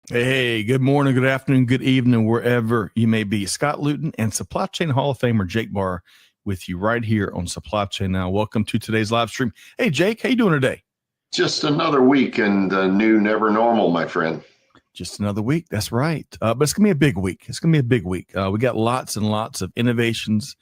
Hey, good morning, good afternoon, good evening, wherever you may be. Scott Luton and Supply Chain Hall of Famer Jake Barr with you right here on Supply Chain Now. Welcome to today's live stream. Hey, Jake, how you doing today? Just another week in the new never normal, my friend. Just another week. That's right. But it's going to be a big week. It's going to be a big week. We got lots and lots of innovations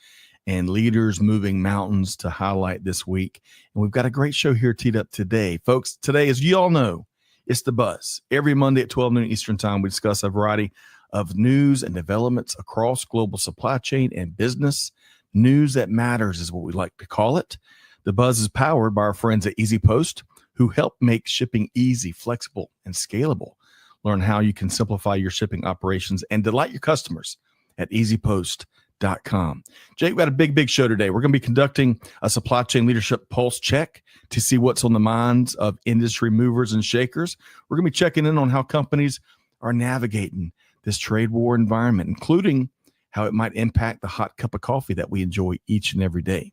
and leaders moving mountains to highlight this week. And we've got a great show here teed up today. Folks, today, as you all know, it's The Buzz. Every Monday at 12 noon Eastern Time, we discuss a variety of news and developments across global supply chain and business. News that matters is what we like to call it. The Buzz is powered by our friends at EasyPost, who help make shipping easy, flexible, and scalable. Learn how you can simplify your shipping operations and delight your customers at EasyPost.com. Jake, we got a big show today. We're going to be conducting a supply chain leadership pulse check to see what's on the minds of industry movers and shakers. We're going to be checking in on how companies are navigating this trade war environment, including how it might impact the hot cup of coffee that we enjoy each and every day.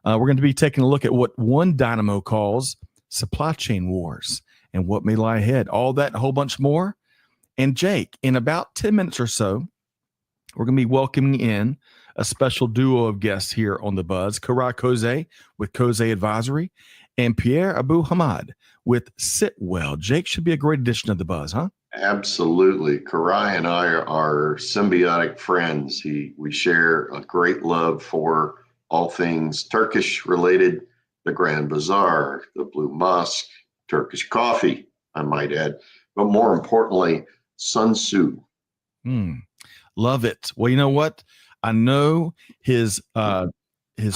We're going to be taking a look at what one dynamo calls supply chain wars and what may lie ahead. All that and a whole bunch more. And Jake, in about 10 minutes or so, we're going to be welcoming in a special duo of guests here on The Buzz, Koray Kose with Kose Advisory and Pierre Abou Hamad with Citwell. Jake, should be a great addition of The Buzz, huh? Absolutely. Koray and I are symbiotic friends. We share a great love for all things Turkish related, the Grand Bazaar, the Blue Musk, Turkish coffee, I might add, but more importantly, Sun Tzu. Love it. Well, you know what? I know his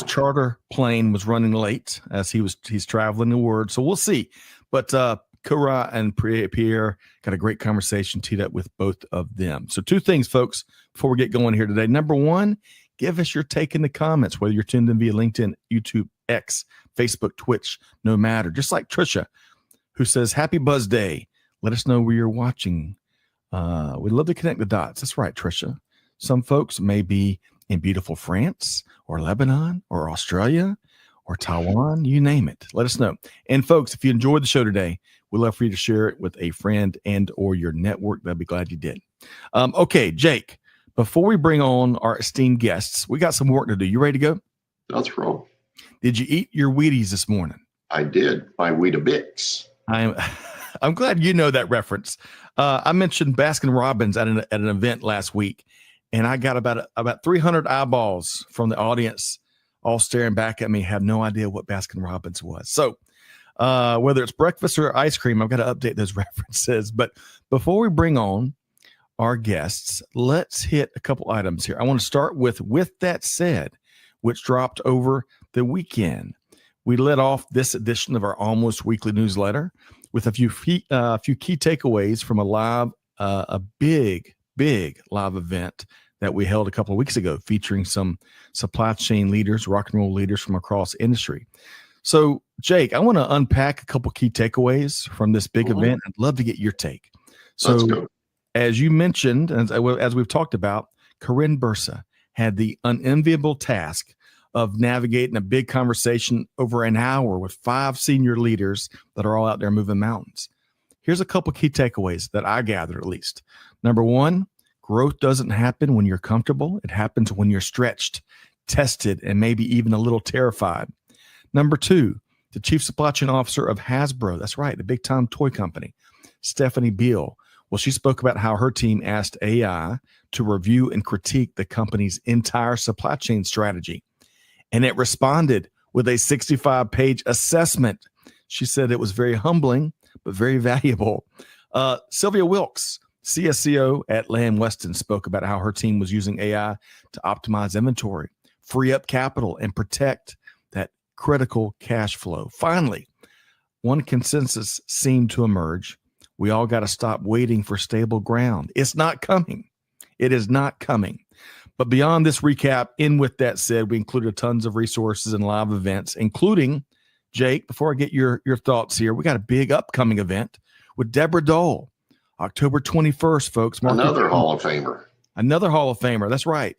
charter plane was running late as he's traveling the world, so we'll see. But Koray and Pierre got a great conversation teed up with both of them. So two things, folks, before we get going here today. Number one, give us your take in the comments, whether you're tuned in via LinkedIn, YouTube, X, Facebook, Twitch, no matter. Just like Trisha, who says, Happy Buzz Day. Let us know where you're watching. We'd love to connect the dots. That's right, Trisha. Some folks may be in beautiful France or Lebanon or Australia or Taiwan, you name it. Let us know. And folks, if you enjoyed the show today, we'd love for you to share it with a friend and or your network. I'd be glad you did. Okay, Jake, before we bring on our esteemed guests, we got some work to do. You ready to go? Let's roll. Did you eat your Wheaties this morning? I did. My Weetabix. I'm glad you know that reference. I mentioned Baskin Robbins at an event last week, and I got about 300 eyeballs from the audience, all staring back at me, have no idea what Baskin Robbins was. So whether it's breakfast or ice cream, I've got to update those references. But before we bring on our guests, let's hit a couple items here. I want to start with That Said, which dropped over the weekend. We led off this edition of our almost weekly newsletter with a few key takeaways from a big live event that we held a couple of weeks ago, featuring some supply chain leaders, rock and roll leaders from across industry. So, Jake, I want to unpack a couple key takeaways from this big event. I'd love to get your take. So, as you mentioned, as we've talked about, Corinne Bursa had the unenviable task of navigating a big conversation over an hour with 5 senior leaders that are all out there moving mountains. Here's a couple key takeaways that I gathered, at least. Number one, growth doesn't happen when you're comfortable. It happens when you're stretched, tested, and maybe even a little terrified. Number two, the chief supply chain officer of Hasbro, that's right, the big time toy company, Stephanie Beal. Well, she spoke about how her team asked AI to review and critique the company's entire supply chain strategy. And it responded with a 65-page assessment. She said it was very humbling, but very valuable. Sylvia Wilkes, CSCO at Lamb Weston, spoke about how her team was using AI to optimize inventory, free up capital, and protect that critical cash flow. Finally, one consensus seemed to emerge. We all got to stop waiting for stable ground. It's not coming. It is not coming. But beyond this recap, With That Said, we included tons of resources and live events, including, Jake, before I get your thoughts here, we got a big upcoming event with Deborah Dole, October 21st, folks. Another Hall of Famer. Another Hall of Famer. That's right.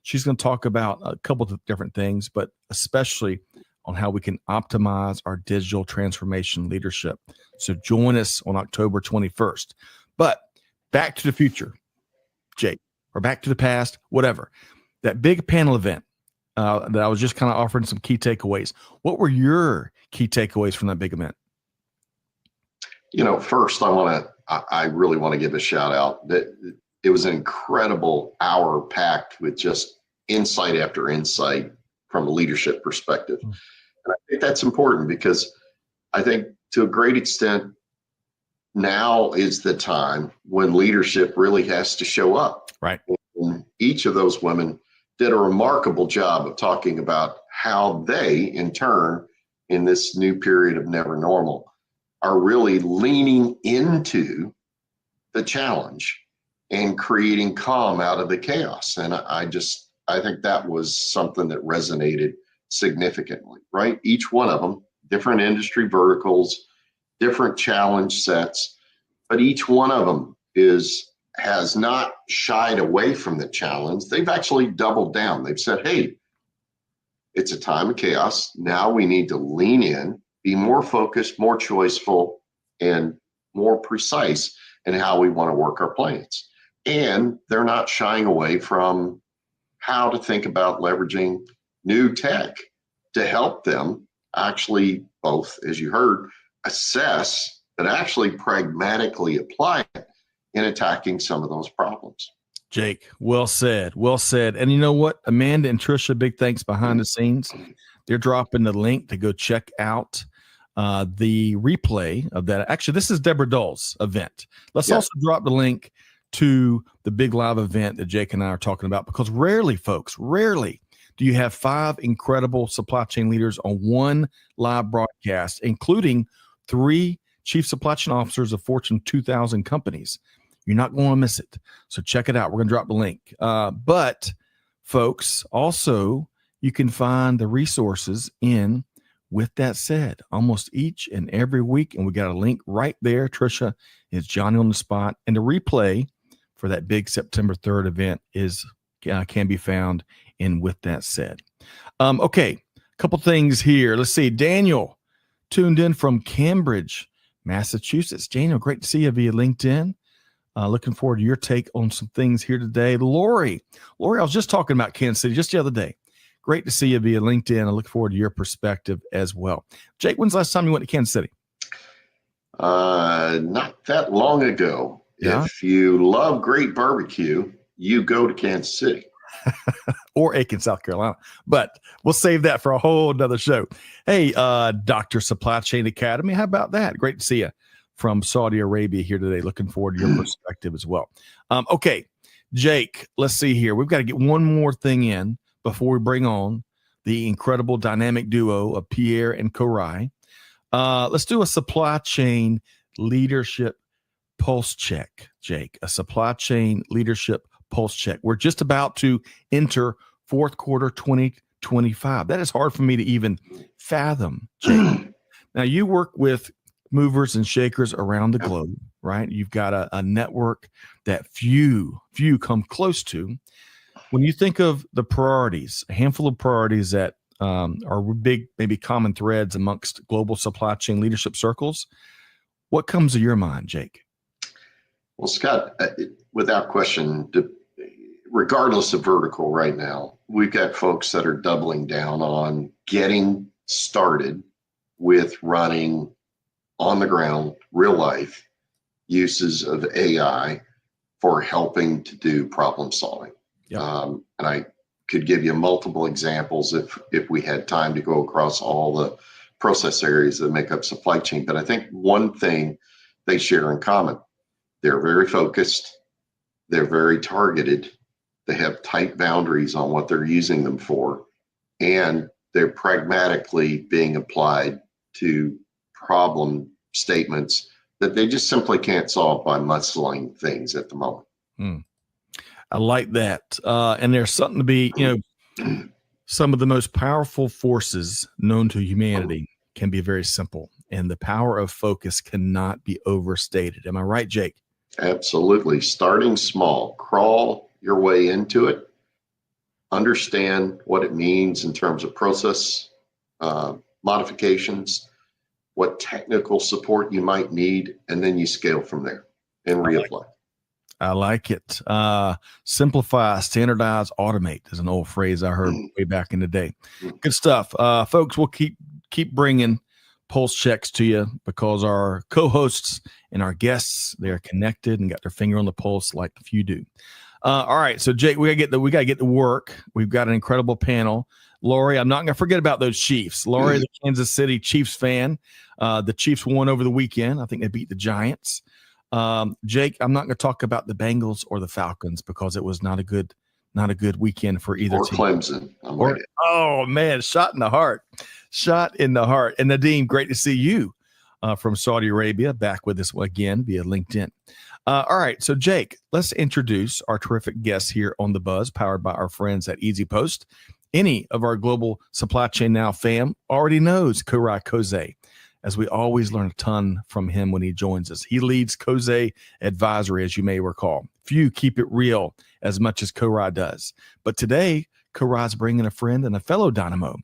She's going to talk about a couple of different things, but especially on how we can optimize our digital transformation leadership. So join us on October 21st. But Back to the Future, Jake, or Back to the Past, whatever. That big panel event that I was just kind of offering some key takeaways. What were your key takeaways from that big event? First I really want to give a shout out that it was an incredible hour packed with just insight after insight from a leadership perspective. And I think that's important because I think to a great extent, now is the time when leadership really has to show up. Right. And each of those women did a remarkable job of talking about how they, in turn, in this new period of never normal, are really leaning into the challenge and creating calm out of the chaos. And I think that was something that resonated significantly, right? Each one of them, different industry verticals, different challenge sets, but each one of them has not shied away from the challenge. They've actually doubled down. They've said, hey, it's a time of chaos. Now we need to lean in, be more focused, more choiceful, and more precise in how we want to work our plans. And they're not shying away from how to think about leveraging new tech to help them actually both, as you heard, assess, but actually pragmatically apply it in attacking some of those problems. Jake, well said. Well said. And you know what? Amanda and Trisha, big thanks behind the scenes. They're dropping the link to go check out the replay of that. Actually, this is Deborah Dull's event. Let's also drop the link to the big live event that Jake and I are talking about, because rarely, folks, do you have 5 incredible supply chain leaders on one live broadcast, including 3 chief supply chain officers of Fortune 2000 companies. You're not going to miss it. So check it out. We're going to drop the link. But folks, also, you can find the resources in With That Said almost each and every week. And we got a link right there. Trisha is Johnny on the spot. And the replay for that big September 3rd event can be found in With That Said. Okay, a couple things here. Let's see. Daniel tuned in from Cambridge, Massachusetts. Daniel, great to see you via LinkedIn. Looking forward to your take on some things here today. Lori, I was just talking about Kansas City just the other day. Great to see you via LinkedIn. I look forward to your perspective as well. Jake, when's the last time you went to Kansas City? Not that long ago. Yeah. If you love great barbecue, you go to Kansas City. Or Aiken, South Carolina. But we'll save that for a whole nother show. Hey, Dr. Supply Chain Academy, how about that? Great to see you from Saudi Arabia here today. Looking forward to your perspective as well. Okay, Jake, let's see here. We've got to get one more thing in before we bring on the incredible dynamic duo of Pierre and Koray. Let's do a supply chain leadership pulse check, Jake. A supply chain leadership pulse check. We're just about to enter fourth quarter 2025. That is hard for me to even fathom, Jake. Now, you work with movers and shakers around the globe, right? You've got a network that few come close to. When you think of the priorities, a handful of priorities that are big, maybe common threads amongst global supply chain leadership circles, what comes to your mind, Jake? Well, Scott, without question, regardless of vertical right now, we've got folks that are doubling down on getting started with running on the ground, real life uses of AI for helping to do problem solving. Yep. And I could give you multiple examples if we had time to go across all the process areas that make up supply chain. But I think one thing they share in common, they're very focused, they're very targeted, they have tight boundaries on what they're using them for, and they're pragmatically being applied to problem statements that they just simply can't solve by muscling things at the moment. I like that. And there's something to be, some of the most powerful forces known to humanity can be very simple, and the power of focus cannot be overstated. Am I right, Jake? Absolutely. Starting small, crawl your way into it, understand what it means in terms of process modifications, what technical support you might need, and then you scale from there and reapply. I like it. Simplify, standardize, automate is an old phrase I heard way back in the day. Good stuff. Folks, we'll keep bringing pulse checks to you because our co-hosts and our guests, they're connected and got their finger on the pulse like you do. All right. So Jake, we gotta get to work. We've got an incredible panel. Lori, I'm not going to forget about those Chiefs. Lori, the Kansas City Chiefs fan. The Chiefs won over the weekend. I think they beat the Giants. Jake, I'm not going to talk about the Bengals or the Falcons because it was not a good weekend for either team. Clemson. Oh man, shot in the heart. And Nadeem, great to see you from Saudi Arabia, back with us again via LinkedIn. All right, so Jake, let's introduce our terrific guests here on The Buzz, powered by our friends at EasyPost. Any of our global supply chain now fam already knows Koray Kose, as we always learn a ton from him when he joins us. He leads Kose Advisory, as you may recall. Few keep it real as much as Koray does. But today, Koray's bringing a friend and a fellow Dynamo.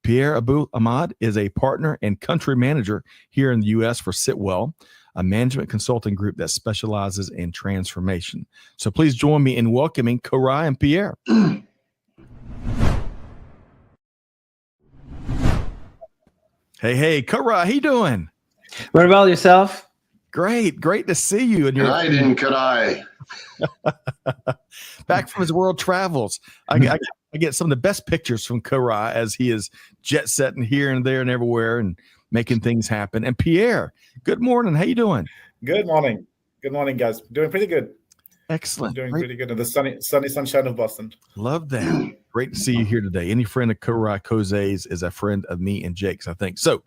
Pierre Abou Hamad is a partner and country manager here in the U.S. for Citwell, a management consulting group that specializes in transformation. So please join me in welcoming Koray and Pierre. Hey, Koray, how you doing? Very well, yourself? Great to see you. And could I? Back from his world travels. I get some of the best pictures from Koray as he is jet setting here and there and everywhere and making things happen. And Pierre, good morning. How you doing? Good morning, guys. Doing pretty good. Excellent. Pretty good in the sunny sunshine of Boston. Love that. Great to see you here today. Any friend of Koray Kose's is a friend of me and Jake's, I think. So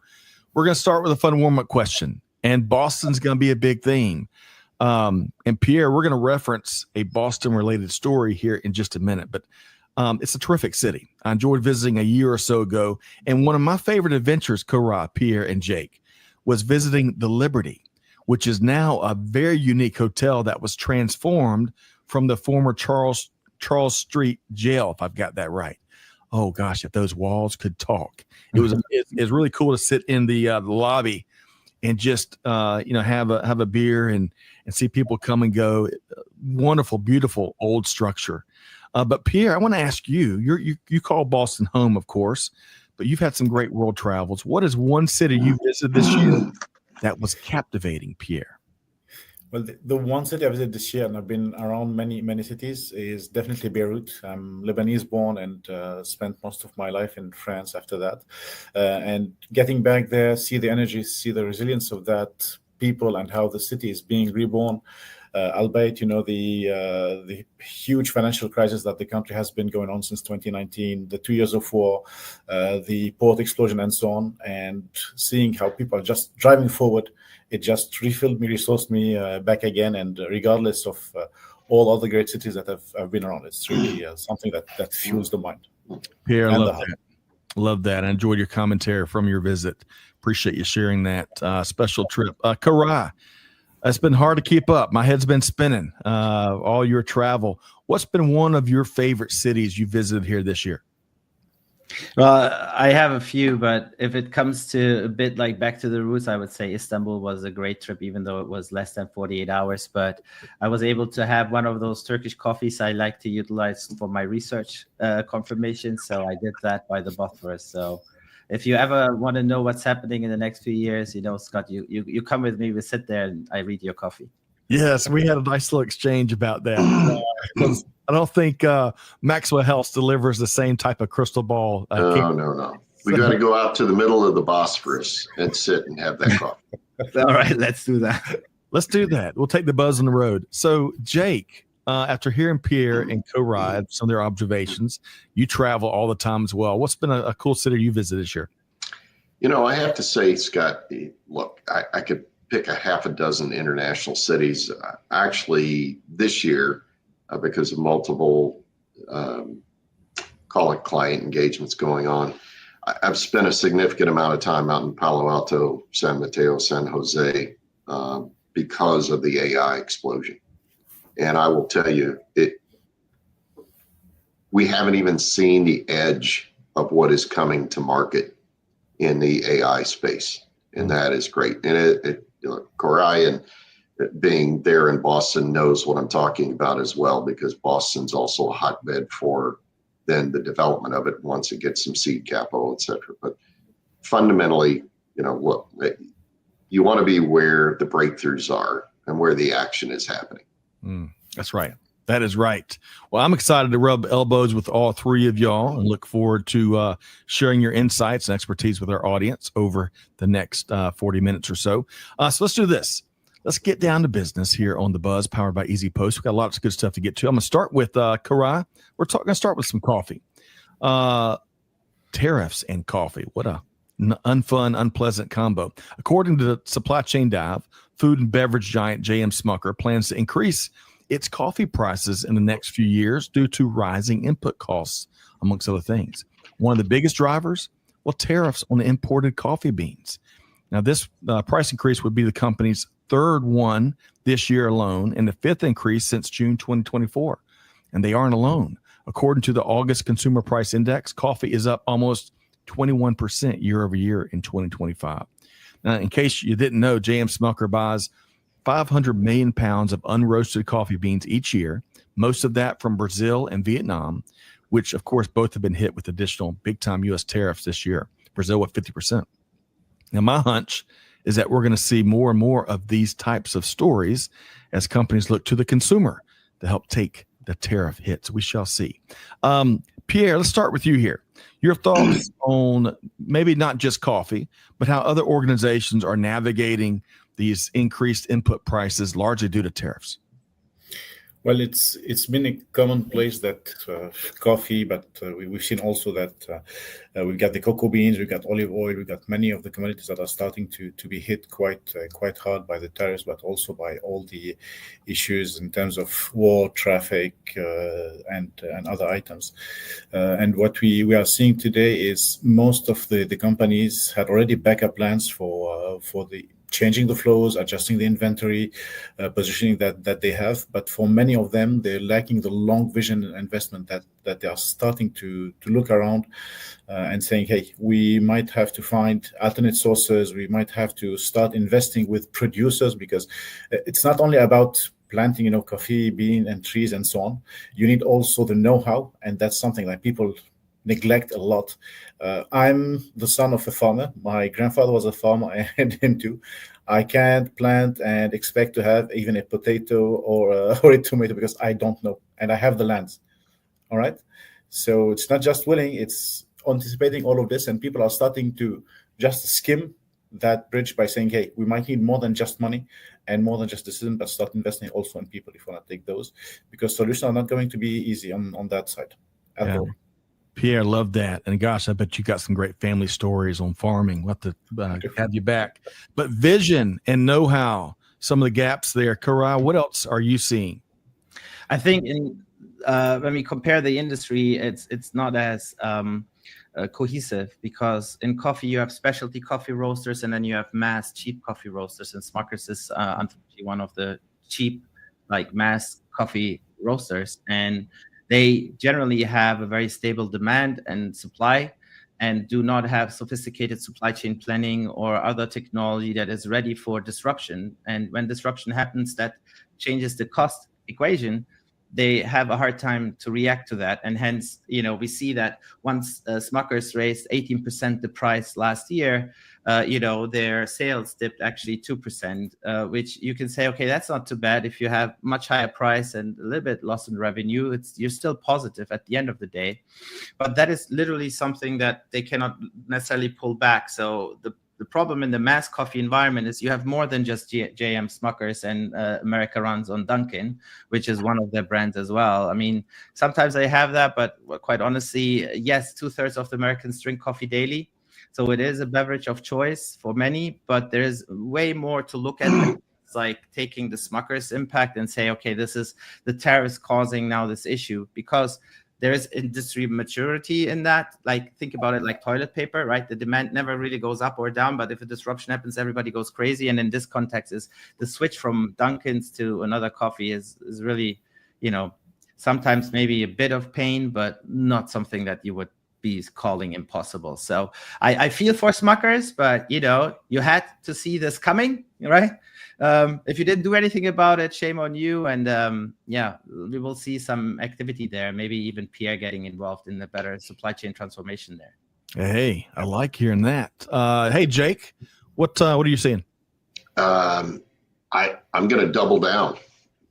we're going to start with a fun warm-up question. And Boston's going to be a big theme. And Pierre, we're going to reference a Boston-related story here in just a minute. But it's a terrific city. I enjoyed visiting a year or so ago. And one of my favorite adventures, Koray, Pierre, and Jake, was visiting the Liberty, which is now a very unique hotel that was transformed from the former Charles Street jail, if I've got that right. Oh gosh, if those walls could talk. It was it's really cool to sit in the lobby and just have a beer and see people come and go. Wonderful, beautiful old structure. But Pierre, I want to ask you. You call Boston home, of course, but you've had some great world travels. What is one city you visited this year that was captivating, Pierre? Well, the one city I visited this year, and I've been around many cities, is definitely Beirut. I'm Lebanese born and spent most of my life in France after that. And getting back there, see the energy, see the resilience of that people and how the city is being reborn. Albeit, the huge financial crisis that the country has been going on since 2019, the 2 years of war, the port explosion and so on, and seeing how people are just driving forward, it just refilled me, resourced me back again. And regardless of all other great cities that I've been around, it's really something that fuels the mind. Pierre, I love that. I enjoyed your commentary from your visit. Appreciate you sharing that special trip. Koray, it's been hard to keep up. My head's been spinning all your travel. What's been one of your favorite cities you visited here this year? Well, I have a few, but if it comes to a bit like back to the roots, I would say Istanbul was a great trip, even though it was less than 48 hours. But I was able to have one of those Turkish coffees I like to utilize for my research confirmation. So I did that by the Bosphorus. So if you ever want to know what's happening in the next few years, Scott, you come with me, we sit there and I read your coffee. Yes, we had a nice little exchange about that. I don't think Maxwell Health delivers the same type of crystal ball. No. We got to go out to the middle of the Bosphorus and sit and have that coffee. All right, let's do that. Let's do that. We'll take the buzz on the road. So, Jake, after hearing Pierre and Koray, some of their observations, you travel all the time as well. What's been a cool city you visited this year? I have to say, Scott, look, I could pick a half a dozen international cities. Actually, this year, because of multiple, call it client engagements going on, I've spent a significant amount of time out in Palo Alto, San Mateo, San Jose, because of the AI explosion. And I will tell you, we haven't even seen the edge of what is coming to market in the AI space. And that is great. And Koray being there in Boston knows what I'm talking about as well, because Boston's also a hotbed for then the development of it once it gets some seed capital, et cetera. But fundamentally, what you want to be where the breakthroughs are and where the action is happening. That's right. That is right. Well, I'm excited to rub elbows with all three of y'all and look forward to sharing your insights and expertise with our audience over the next 40 minutes or so. So let's do this. Let's get down to business here on The Buzz, powered by EasyPost. We've got lots of good stuff to get to. I'm going to start with Koray. We're going to start with some coffee. Tariffs and coffee. What a unfun, unpleasant combo. According to the Supply Chain Dive, food and beverage giant J.M. Smucker plans to increase its coffee prices in the next few years due to rising input costs, amongst other things. One of the biggest drivers, tariffs on the imported coffee beans. Now, this price increase would be the company's third one this year alone and the fifth increase since June 2024. And they aren't alone. According to the August Consumer Price Index, coffee is up almost 21% year over year in 2025. Now, in case you didn't know, J.M. Smucker buys 500 million pounds of unroasted coffee beans each year, most of that from Brazil and Vietnam, which, of course, both have been hit with additional big-time U.S. tariffs this year. Brazil with 50%. Now, my hunch is that we're going to see more and more of these types of stories as companies look to the consumer to help take the tariff hits. We shall see. Pierre, let's start with you here. Your thoughts on maybe not just coffee, but how other organizations are navigating these increased input prices largely due to tariffs. Well, it's been a commonplace that coffee, but we've seen also that we've got the cocoa beans, we've got olive oil, we've got many of the commodities that are starting to be hit quite hard by the tariffs, but also by all the issues in terms of war, traffic, and other items. And what we are seeing today is most of the companies had already backup plans for the changing the flows, adjusting the inventory, positioning that they have. But for many of them, they're lacking the long vision investment that they are starting to look around and saying, hey, we might have to find alternate sources. We might have to start investing with producers, because it's not only about planting, coffee, bean, and trees and so on. You need also the know-how, and that's something that people neglect a lot. I'm the son of a farmer. My grandfather was a farmer, and him too. I can't plant and expect to have even a potato or a tomato because I don't know, and I have the lands. All right. So it's not just willing; it's anticipating all of this, and people are starting to just skim that bridge by saying, "Hey, we might need more than just money and more than just decision, but start investing also in people if we want to take those, because solutions are not going to be easy on that side at all." Pierre, love that. And gosh, I bet you got some great family stories on farming. We'll have to have you back. But vision and know-how, some of the gaps there. Koray, what else are you seeing? I think when we compare the industry, it's not as cohesive, because in coffee you have specialty coffee roasters and then you have mass cheap coffee roasters. And Smuckers is unfortunately one of the cheap, mass coffee roasters. And they generally have a very stable demand and supply and do not have sophisticated supply chain planning or other technology that is ready for disruption. And when disruption happens, that changes the cost equation. They have a hard time to react to that. And hence, we see that once Smuckers raised 18% the price last year, their sales dipped actually 2%, which you can say, okay, that's not too bad. If you have much higher price and a little bit loss in revenue, you're still positive at the end of the day. But that is literally something that they cannot necessarily pull back. So the problem in the mass coffee environment is you have more than just J.M. Smuckers and America runs on Dunkin', which is one of their brands as well. I mean, sometimes they have that, but quite honestly, yes, 2/3 of the Americans drink coffee daily. So it is a beverage of choice for many, but there's way more to look at. It's like taking the Smuckers impact and say, okay, this is the tariffs causing now this issue, because there is industry maturity in that. Think about it like toilet paper, right? The demand never really goes up or down, but if a disruption happens, everybody goes crazy. And in this context, is the switch from Dunkin's to another coffee is really, sometimes maybe a bit of pain, but not something that you would be calling impossible. So I feel for Smuckers, but you had to see this coming, right? If you didn't do anything about it, shame on you. And we will see some activity there. Maybe even Pierre getting involved in the better supply chain transformation there. Hey, I like hearing that. Hey, Jake, what are you seeing? I'm going to double down,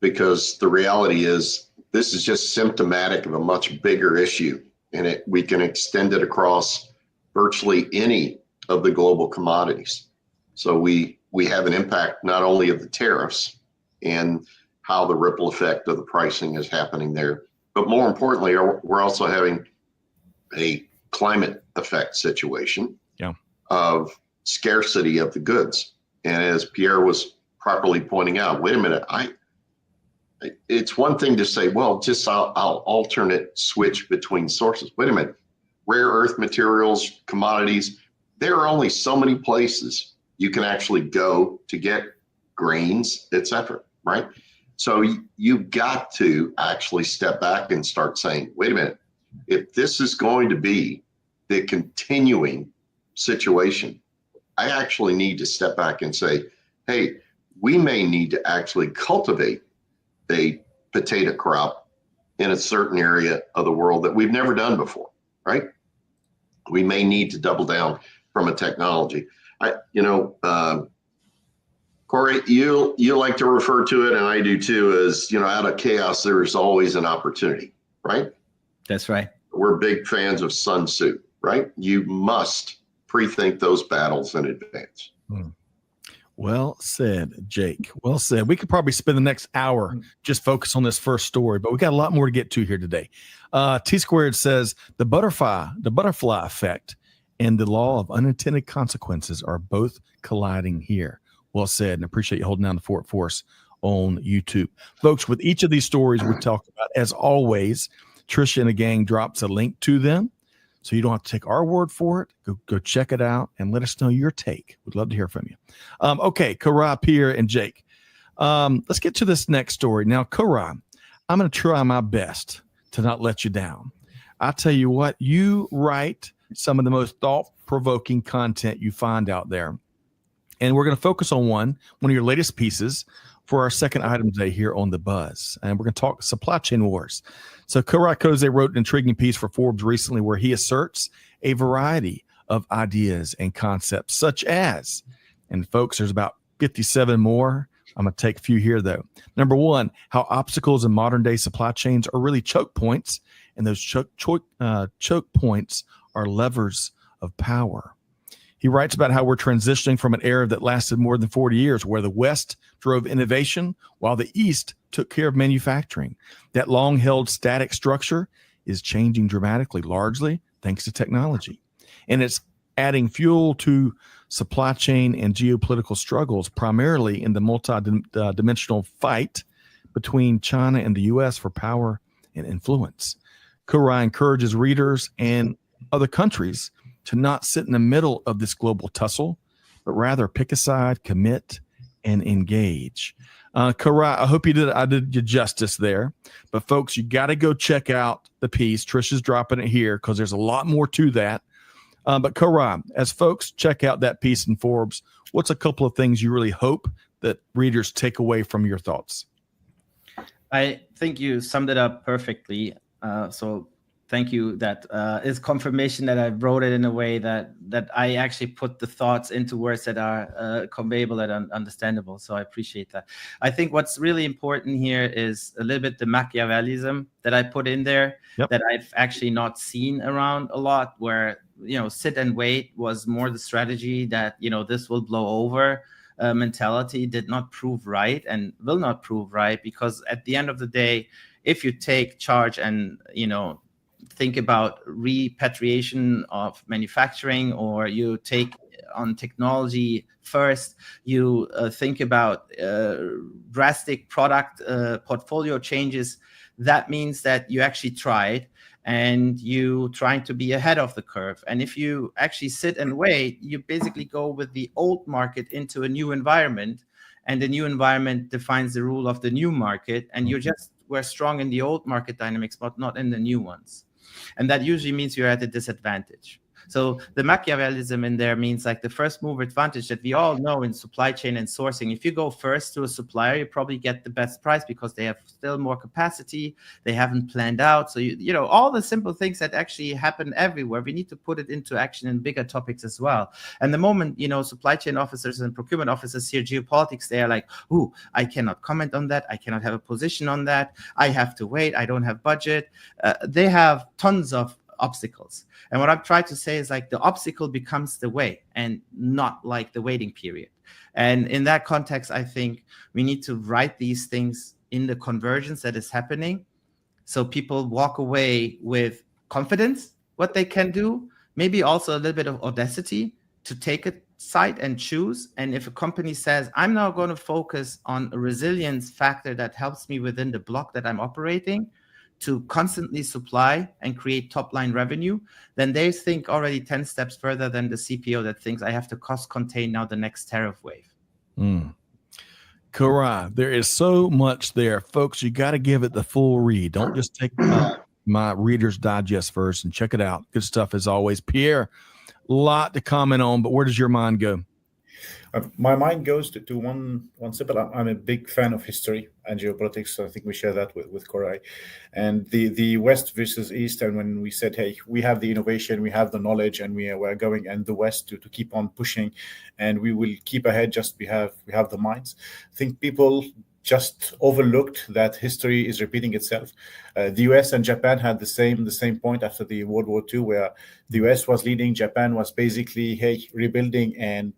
because the reality is this is just symptomatic of a much bigger issue, and we can extend it across virtually any of the global commodities. So we have an impact not only of the tariffs and how the ripple effect of the pricing is happening there, but more importantly, we're also having a climate effect situation of scarcity of the goods. And as Pierre was properly pointing out, wait a minute, it's one thing to say, well, just I'll alternate switch between sources. Wait a minute, rare earth materials, commodities, there are only so many places you can actually go to get grains, etc. Right? So you've got to actually step back and start saying, wait a minute, if this is going to be the continuing situation, I actually need to step back and say, hey, we may need to actually cultivate a potato crop in a certain area of the world that we've never done before, right? We may need to double down from a technology. Koray, you like to refer to it, and I do too, as, out of chaos, there's always an opportunity, right? That's right. We're big fans of Sun Tzu, right? You must pre-think those battles in advance. Well said, Jake. Well said. We could probably spend the next hour just focus on this first story, but we got a lot more to get to here today. T Squared says the butterfly effect and the law of unintended consequences are both colliding here. Well said, and appreciate you holding down the fort for us on YouTube. Folks, with each of these stories we talk about, as always, Trisha and the gang drops a link to them, so you don't have to take our word for it. Go check it out and let us know your take. We'd love to hear from you. Okay, Koray, Pierre, and Jake. Let's get to this next story. Now, Koray, I'm going to try my best to not let you down. I tell you what, you write some of the most thought-provoking content you find out there. And we're going to focus on one of your latest pieces for our second item today here on The Buzz. And we're going to talk supply chain wars. So Koray Kose wrote an intriguing piece for Forbes recently where he asserts a variety of ideas and concepts such as, and folks, there's about 57 more. I'm going to take a few here, though. Number one, how obstacles in modern day supply chains are really choke points, and those choke points are levers of power. He writes about how we're transitioning from an era that lasted more than 40 years, where the West drove innovation while the East took care of manufacturing. That long-held static structure is changing dramatically, largely thanks to technology. And it's adding fuel to supply chain and geopolitical struggles, primarily in the multi-dimensional fight between China and the U.S. for power and influence. Koray encourages readers and other countries to not sit in the middle of this global tussle, but rather pick a side, commit, and engage. Koray, I hope I did you justice there. But folks, you got to go check out the piece. Trisha's dropping it here because there's a lot more to that. But Koray, as folks check out that piece in Forbes, what's a couple of things you really hope that readers take away from your thoughts? I think you summed it up perfectly. So thank you. That is confirmation that I wrote it in a way that I actually put the thoughts into words that are conveyable and understandable. So I appreciate that. I think what's really important here is a little bit the Machiavellism that I put in there, that I've actually not seen around a lot, where, sit and wait was more the strategy that, this will blow over mentality did not prove right and will not prove right, because at the end of the day, if you take charge and, think about repatriation of manufacturing, or you take on technology first, you think about drastic product portfolio changes, that means that you actually tried and you trying to be ahead of the curve. And if you actually sit and wait, you basically go with the old market into a new environment, and the new environment defines the rule of the new market, and we're strong in the old market dynamics, but not in the new ones. And that usually means you're at a disadvantage. So the Machiavellism in there means like the first mover advantage that we all know in supply chain and sourcing. If you go first to a supplier, you probably get the best price because they have still more capacity. They haven't planned out. So, you know, all the simple things that actually happen everywhere, we need to put it into action in bigger topics as well. And the moment, you know, supply chain officers and procurement officers hear geopolitics, they are like, ooh, I cannot comment on that. I cannot have a position on that. I have to wait. I don't have budget. They have tons of obstacles. And what I've tried to say is like the obstacle becomes the way and not like the waiting period. And in that context, I think we need to write these things in the convergence that is happening. So people walk away with confidence, what they can do, maybe also a little bit of audacity to take a side and choose. And if a company says, I'm now going to focus on a resilience factor that helps me within the block that I'm operating, to constantly supply and create top line revenue, then they think already 10 steps further than the CPO that thinks I have to cost contain now the next tariff wave. Koray, there is so much there. Folks, you got to give it the full read. Don't just take my Reader's Digest first and check it out. Good stuff as always. Pierre, a lot to comment on, but where does your mind go? My mind goes to one simple. I'm a big fan of history and geopolitics. So I think we share that with Koray. And the West versus East. And when we said, hey, we have the innovation, we have the knowledge, and we're going, and the West to keep on pushing, and we will keep ahead. Just we have the minds. I think people just overlooked that history is repeating itself. The US and Japan had the same point after the World War II, where the US was leading, Japan was basically, hey, rebuilding and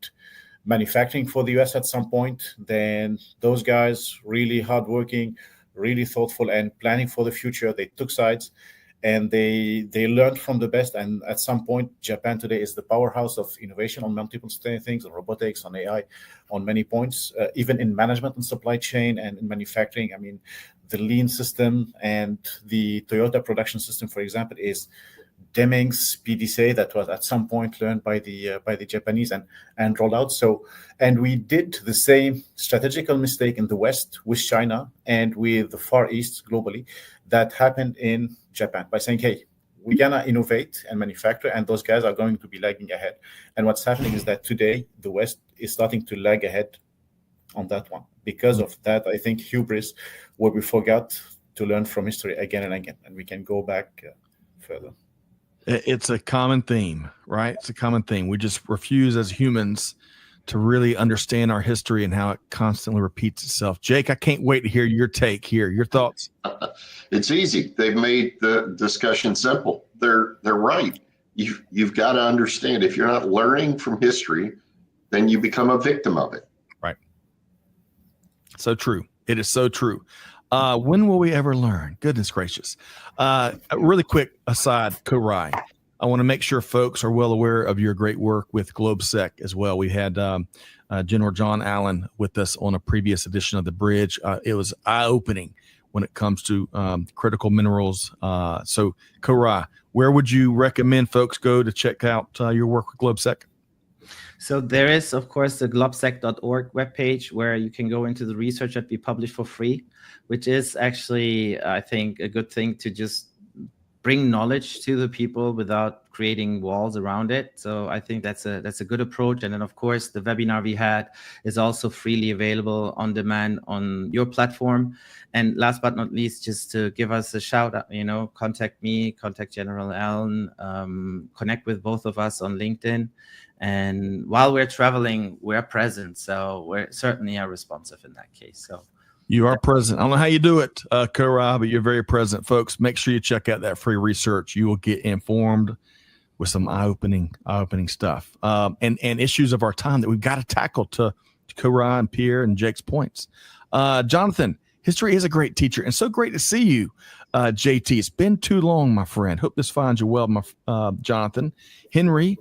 manufacturing for the US at some point. Then those guys, really hardworking, really thoughtful, and planning for the future, they took sides and they learned from the best. And at some point, Japan today is the powerhouse of innovation on multiple things, on robotics, on AI, on many points, even in management and supply chain and in manufacturing. I mean, the lean system and the Toyota production system, for example, is Deming's PDCA that was at some point learned by the Japanese and rolled out. So, and we did the same strategical mistake in the West with China and with the Far East globally that happened in Japan by saying, hey, we're gonna innovate and manufacture, and those guys are going to be lagging ahead. And what's happening is that today the West is starting to lag ahead on that one because of that, I think, hubris, where we forgot to learn from history again and again, and we can go back further. It's a common theme, right? It's a common theme. We just refuse as humans to really understand our history and how it constantly repeats itself. Jake, I can't wait to hear your take here. Your thoughts? It's easy. They've made the discussion simple. They're right. You've got to understand, if you're not learning from history, then you become a victim of it. Right. So true. It is so true. When will we ever learn? Goodness gracious. A really quick aside, Koray, I want to make sure folks are well aware of your great work with GlobeSec as well. We had General John Allen with us on a previous edition of The Bridge. It was eye-opening when it comes to critical minerals. So, Koray, where would you recommend folks go to check out your work with GlobeSec? So there is, of course, the globsec.org webpage where you can go into the research that we publish for free, which is actually, I think, a good thing to just bring knowledge to the people without creating walls around it. So I think that's a good approach. And then, of course, the webinar we had is also freely available on demand on your platform. And last but not least, just to give us a shout out, contact me, contact General Allen, connect with both of us on LinkedIn. And while we're traveling, we're present. So we're certainly are responsive in that case. So you are present. I don't know how you do it, Koray, but you're very present. Folks, make sure you check out that free research. You will get informed with some eye-opening stuff and issues of our time that we've got to tackle to Koray and Pierre and Jake's points. Jonathan, history is a great teacher, and so great to see you, JT. It's been too long, my friend. Hope this finds you well, Jonathan. Henry,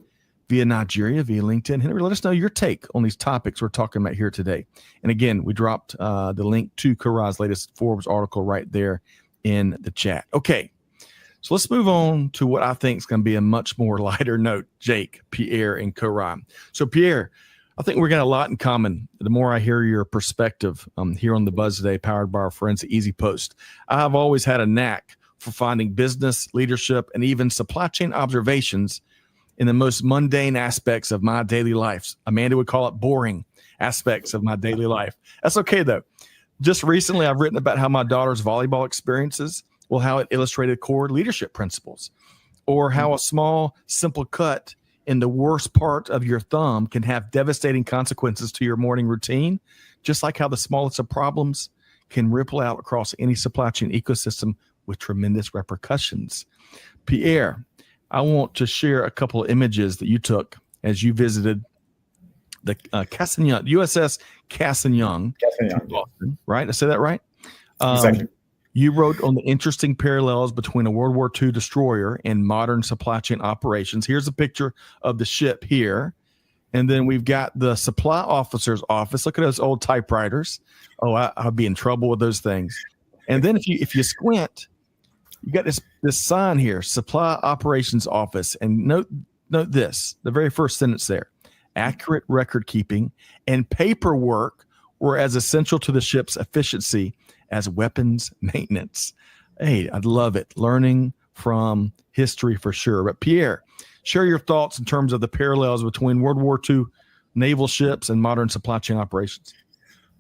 via Nigeria, via LinkedIn. Henry, let us know your take on these topics we're talking about here today. And again, we dropped the link to Koray's latest Forbes article right there in the chat. Okay, so let's move on to what I think is going to be a much more lighter note, Jake, Pierre, and Koray. So Pierre, I think we're got a lot in common. The more I hear your perspective here on the Buzz Today, powered by our friends at EasyPost, I've always had a knack for finding business, leadership, and even supply chain observations in the most mundane aspects of my daily life. Amanda would call it boring aspects of my daily life. That's okay, though. Just recently, I've written about how my daughter's volleyball experiences, well, how it illustrated core leadership principles, or how a small, simple cut in the worst part of your thumb can have devastating consequences to your morning routine, just like how the smallest of problems can ripple out across any supply chain ecosystem with tremendous repercussions. Pierre, I want to share a couple of images that you took as you visited the Cassignon, USS Cassignon, Boston, right? I say that right? Exactly. You wrote on the interesting parallels between a World War II destroyer and modern supply chain operations. Here's a picture of the ship here. And then we've got the supply officer's office. Look at those old typewriters. Oh, I'll be in trouble with those things. And then if you squint, you got this sign here, supply operations office. And note this, the very first sentence there. Accurate record keeping and paperwork were as essential to the ship's efficiency as weapons maintenance. Hey, I'd love it. Learning from history for sure. But Pierre, share your thoughts in terms of the parallels between World War II naval ships and modern supply chain operations.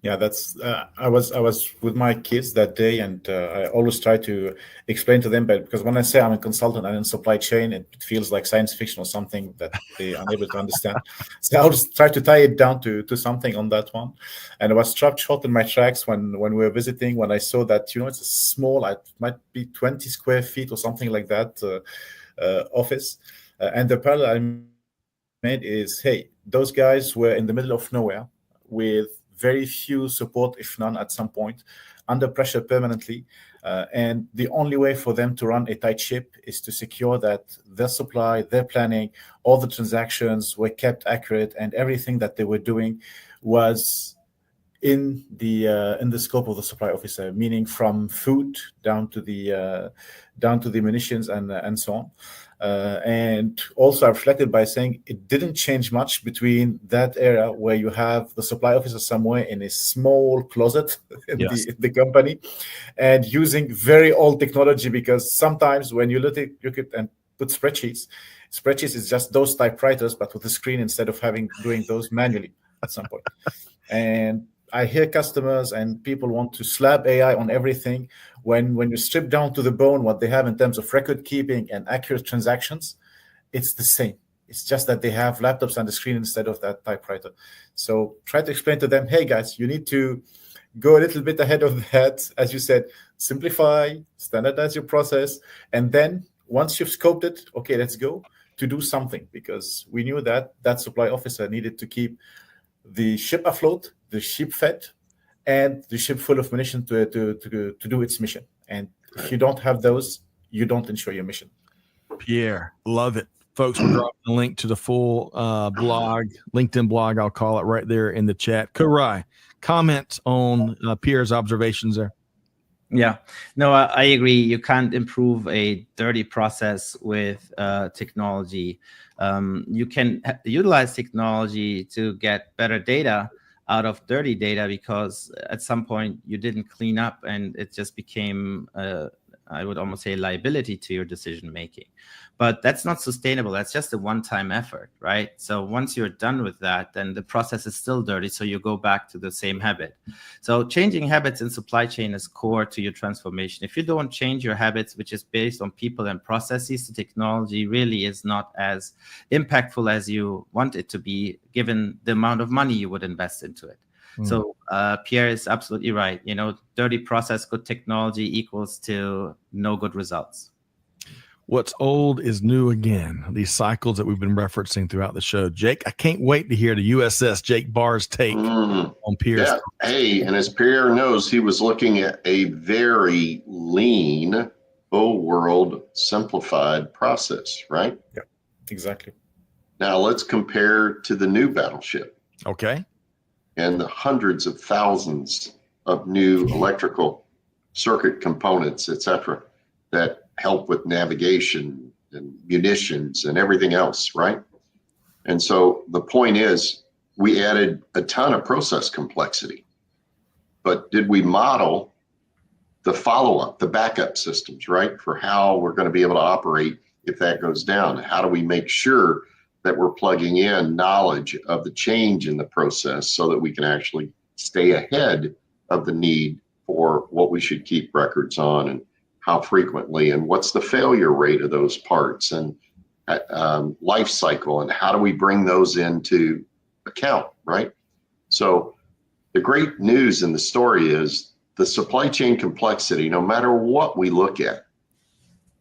Yeah, that's. I was with my kids that day, and I always try to explain to them, but because when I say I'm a consultant and in supply chain, it feels like science fiction or something that they are unable to understand. So I'll just try to tie it down to something on that one. And I was stopped short in my tracks when we were visiting, when I saw that it's a small, it might be 20 square feet or something like that office, and the parallel I made is, hey, those guys were in the middle of nowhere with very few support, if none at some point, under pressure permanently. And the only way for them to run a tight ship is to secure that their supply, their planning, all the transactions were kept accurate, and everything that they were doing was in the scope of the supply officer, meaning from food down to the munitions and so on. And also I reflected by saying it didn't change much between that era where you have the supply officer somewhere in a small closet in the company and using very old technology, because sometimes when you look at and put spreadsheets is just those typewriters but with a screen instead of doing those manually at some point. And I hear customers and people want to slap AI on everything. When you strip down to the bone what they have in terms of record keeping and accurate transactions, it's the same. It's just that they have laptops and the screen instead of that typewriter. So try to explain to them, hey guys, you need to go a little bit ahead of that. As you said, simplify, standardize your process. And then once you've scoped it, okay, let's go to do something, because we knew that supply officer needed to keep the ship afloat, the ship fed, and the ship full of munition to do its mission. And if you don't have those, you don't ensure your mission. Pierre, love it. Folks, we're dropping a link to the full blog, LinkedIn blog, I'll call it, right there in the chat. Koray, comment on Pierre's observations there. Yeah, no, I agree. You can't improve a dirty process with technology. You can utilize technology to get better data out of dirty data, because at some point you didn't clean up and it just became, I would almost say, a liability to your decision making. But that's not sustainable. That's just a one-time effort, right? So once you're done with that, then the process is still dirty, so you go back to the same habit. So changing habits in supply chain is core to your transformation. If you don't change your habits, which is based on people and processes, the technology really is not as impactful as you want it to be, given the amount of money you would invest into it. So Pierre is absolutely right. Dirty process, good technology equals to no good results. What's old is new again. These cycles that we've been referencing throughout the show. Jake, I can't wait to hear the USS Jake Barr's take on Pierre's. Yeah. Hey, and as Pierre knows, he was looking at a very lean, old world, simplified process, right? Yeah, exactly. Now let's compare to the new battleship. Okay. And the hundreds of thousands of new electrical circuit components, etc., that help with navigation and munitions and everything else, right? And so the point is, we added a ton of process complexity, but did we model the follow-up, the backup systems, right? For how we're going to be able to operate if that goes down. How do we make sure that we're plugging in knowledge of the change in the process so that we can actually stay ahead of the need for what we should keep records on, and how frequently, and what's the failure rate of those parts, and life cycle, and how do we bring those into account, right? So the great news in the story is the supply chain complexity, no matter what we look at,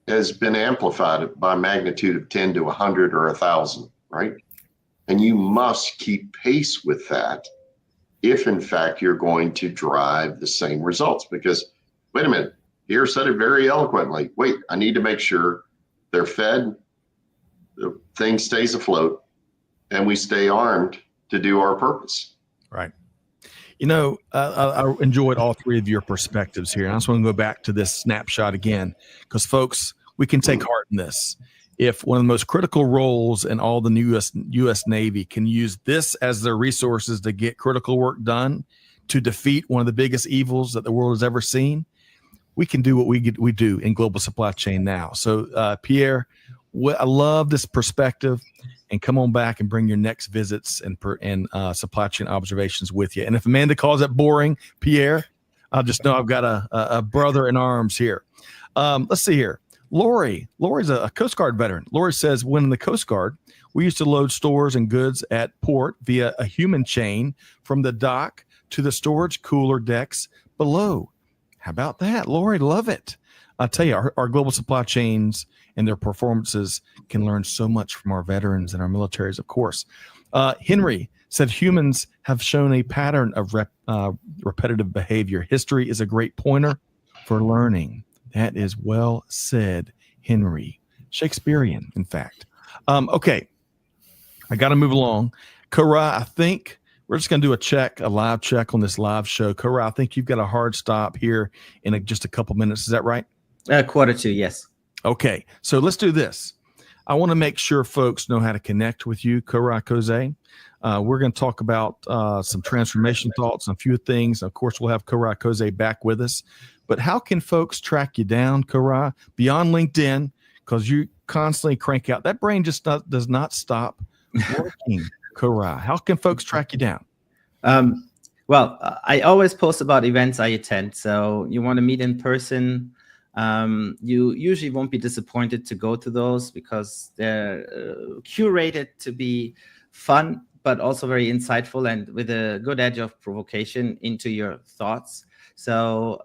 has been amplified by a magnitude of 10 to 100 or 1,000, right? And you must keep pace with that if in fact you're going to drive the same results. Because wait a minute, Pierre said it very eloquently. Wait, I need to make sure they're fed, the thing stays afloat, and we stay armed to do our purpose. Right. You know, I enjoyed all three of your perspectives here. And I just want to go back to this snapshot again, because folks, we can take heart in this. If one of the most critical roles in all the U.S. Navy can use this as their resources to get critical work done, to defeat one of the biggest evils that the world has ever seen, we can do what we do in global supply chain now. So, Pierre, I love this perspective, and come on back and bring your next visits and supply chain observations with you. And if Amanda calls it boring, Pierre, I'll just know I've got a brother in arms here. Let's see here. Lori's a Coast Guard veteran. Lori says, when in the Coast Guard, we used to load stores and goods at port via a human chain from the dock to the storage cooler decks below. How about that, Lori? Love it. I'll tell you, our global supply chains and their performances can learn so much from our veterans and our militaries, of course. Henry said humans have shown a pattern of repetitive behavior. History is a great pointer for learning. That is well said, Henry. Shakespearean, in fact. Okay, I got to move along. Koray, I think we're just going to do a live check on this live show. Koray, I think you've got a hard stop here in just a couple minutes. Is that right? Quarter to, yes. Okay, so let's do this. I want to make sure folks know how to connect with you, Koray Kose. We're going to talk about some transformation thoughts and a few things. Of course, we'll have Koray Kose back with us. But how can folks track you down, Koray, beyond LinkedIn? Because you constantly crank out. That brain just does not stop working, Koray. How can folks track you down? Well, I always post about events I attend. So you want to meet in person. You usually won't be disappointed to go to those because they're curated to be fun, but also very insightful and with a good edge of provocation into your thoughts. So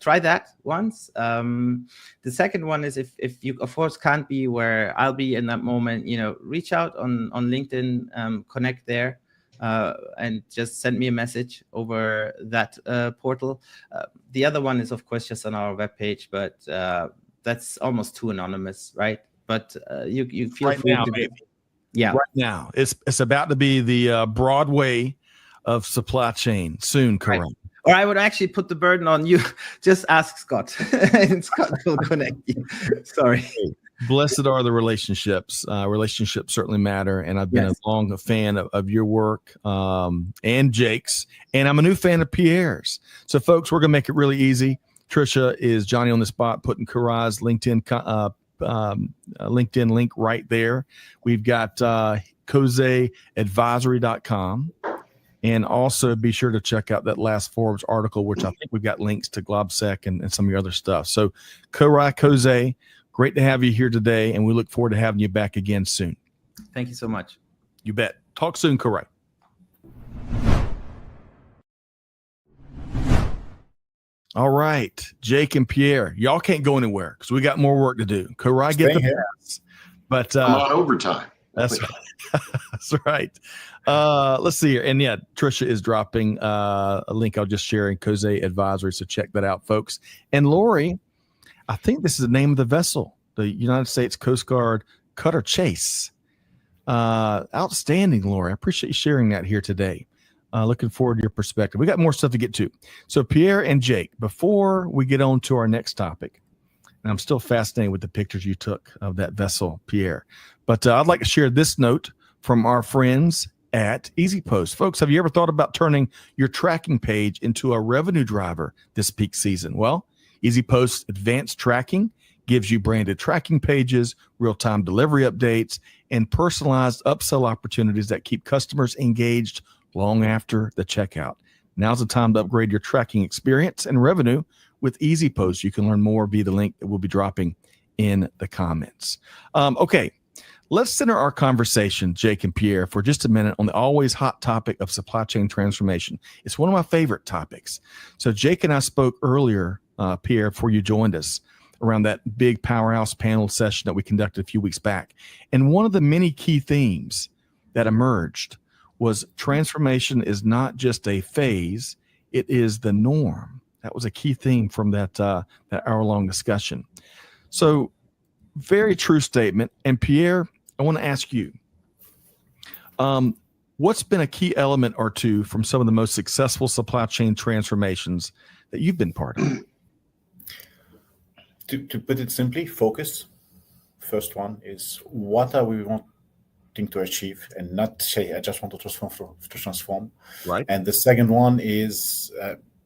try that once. The second one is if you, of course, can't be where I'll be in that moment, reach out on LinkedIn, connect there. And just send me a message over that portal. The other one is, of course, just on our webpage, but that's almost too anonymous, right? But you feel right free now, to baby. Yeah. Right now. It's about to be the Broadway of supply chain soon, Koray. Right. Or I would actually put the burden on you. Just ask Scott, and Scott will connect you. Sorry. Blessed are the relationships. Relationships certainly matter. And I've been a long fan of your work and Jake's. And I'm a new fan of Pierre's. So, folks, we're going to make it really easy. Trisha is Johnny on the spot, putting Koray's LinkedIn link right there. We've got koseadvisory.com. And also be sure to check out that last Forbes article, which I think we've got links to GlobSec and some of your other stuff. So, Koray Kose, great to have you here today, and we look forward to having you back again soon. Thank you so much. You bet. Talk soon, Koray. All right, Jake and Pierre, y'all can't go anywhere because we got more work to do. Koray, get the pass. But I'm on overtime. That's right. That's right. Let's see here. And yeah, Trisha is dropping a link I'll just share in Kose Advisory. So check that out, folks. And Lori, I think this is the name of the vessel, the United States Coast Guard Cutter Chase. Outstanding, Lori. I appreciate you sharing that here today. Looking forward to your perspective. We got more stuff to get to. So Pierre and Jake, before we get on to our next topic, and I'm still fascinated with the pictures you took of that vessel, Pierre, but I'd like to share this note from our friends at EasyPost. Folks, have you ever thought about turning your tracking page into a revenue driver this peak season? Well, EasyPost advanced tracking gives you branded tracking pages, real-time delivery updates, and personalized upsell opportunities that keep customers engaged long after the checkout. Now's the time to upgrade your tracking experience and revenue with EasyPost. You can learn more via the link that we'll be dropping in the comments. Okay, let's center our conversation, Jake and Pierre, for just a minute on the always hot topic of supply chain transformation. It's one of my favorite topics. So Jake and I spoke earlier, Pierre, before you joined us, around that big powerhouse panel session that we conducted a few weeks back. And one of the many key themes that emerged was transformation is not just a phase, it is the norm. That was a key theme from that hour-long discussion. So very true statement. And Pierre, I want to ask you, what's been a key element or two from some of the most successful supply chain transformations that you've been part of? To put it simply, focus. First one is, what are we wanting to achieve, and not say, I just want to transform. Right. And the second one is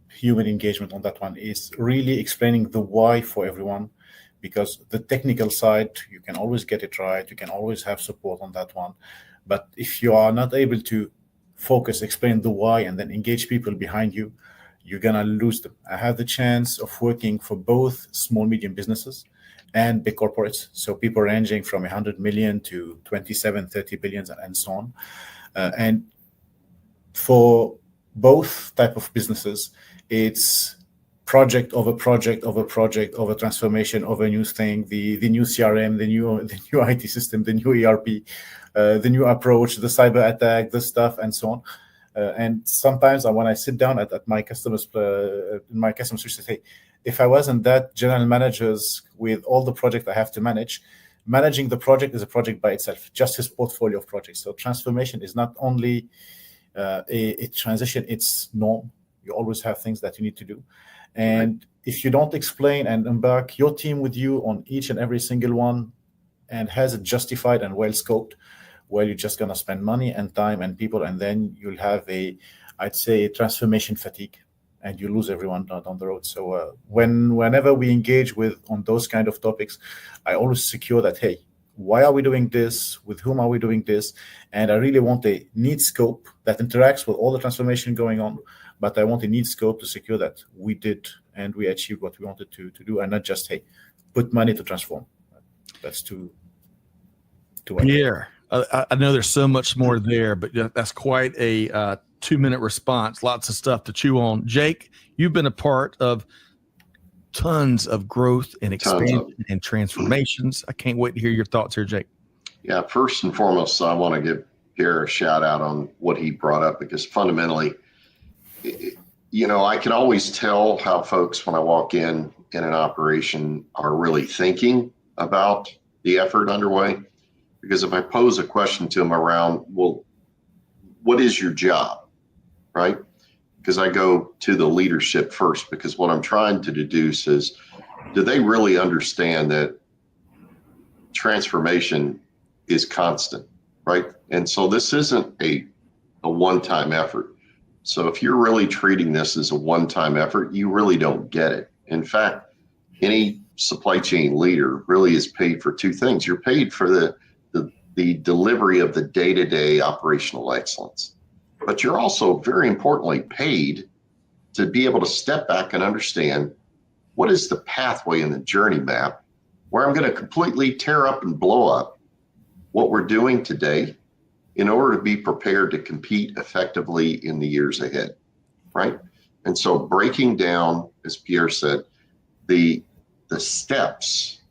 human engagement on that one, is really explaining the why for everyone, because the technical side, you can always get it right. You can always have support on that one. But if you are not able to focus, explain the why, and then engage people behind you, you're going to lose them. I have the chance of working for both small, medium businesses and big corporates. So people ranging from 100 million to 27, 30 billion and so on. And for both type of businesses, it's project over project over project over transformation over new thing, the new CRM, the new IT system, the new ERP, the new approach, the cyber attack, the stuff, and so on. And sometimes when I sit down at my customers, my customers used to say, if I wasn't that general managers with all the projects I have to manage, managing the project is a project by itself, just his portfolio of projects. So transformation is not only a transition, it's norm. You always have things that you need to do. And if you don't explain and embark your team with you on each and every single one and has it justified and well scoped, well, you're just going to spend money and time and people, and then you'll have I'd say, transformation fatigue, and you lose everyone down the road. So whenever we engage on those kind of topics, I always secure that, hey, why are we doing this? With whom are we doing this? And I really want a need scope that interacts with all the transformation going on, but I want a need scope to secure that we did and we achieved what we wanted to do, and not just, hey, put money to transform. That's too Pierre, I know there's so much more there, but that's quite a 2-minute response. Lots of stuff to chew on. Jake, you've been a part of tons of growth and expansion and transformations. I can't wait to hear your thoughts here, Jake. Yeah, first and foremost, I want to give Pierre a shout out on what he brought up, because fundamentally, I can always tell how folks, when I walk in an operation, are really thinking about the effort underway. Because if I pose a question to them around, well, what is your job, right? Because I go to the leadership first, because what I'm trying to deduce is, do they really understand that transformation is constant, right? And so this isn't a one-time effort. So if you're really treating this as a one-time effort, you really don't get it. In fact, any supply chain leader really is paid for two things. You're paid for the delivery of the day-to-day operational excellence, but you're also very importantly paid to be able to step back and understand what is the pathway in the journey map where I'm going to completely tear up and blow up what we're doing today in order to be prepared to compete effectively in the years ahead, right? And so breaking down, as Pierre said, the steps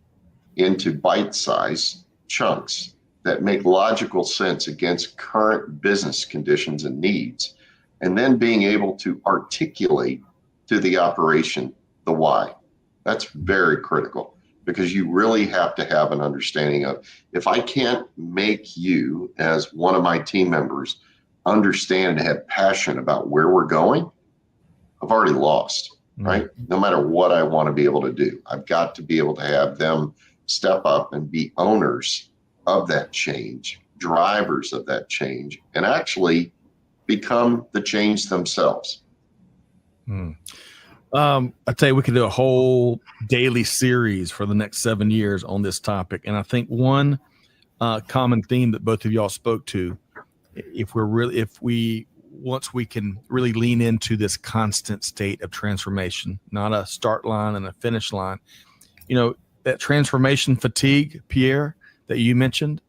into bite-sized chunks that make logical sense against current business conditions and needs, and then being able to articulate to the operation the why. That's very critical, because you really have to have an understanding of, if I can't make you as one of my team members understand and have passion about where we're going, I've already lost, right? No matter what I want to be able to do, I've got to be able to have them step up and be owners of that change, drivers of that change, and actually become the change themselves. I tell you, we could do a whole daily series for the next 7 years on this topic. And I think one common theme that both of y'all spoke to, once we can really lean into this constant state of transformation, not a start line and a finish line, that transformation fatigue, Pierre, that you mentioned,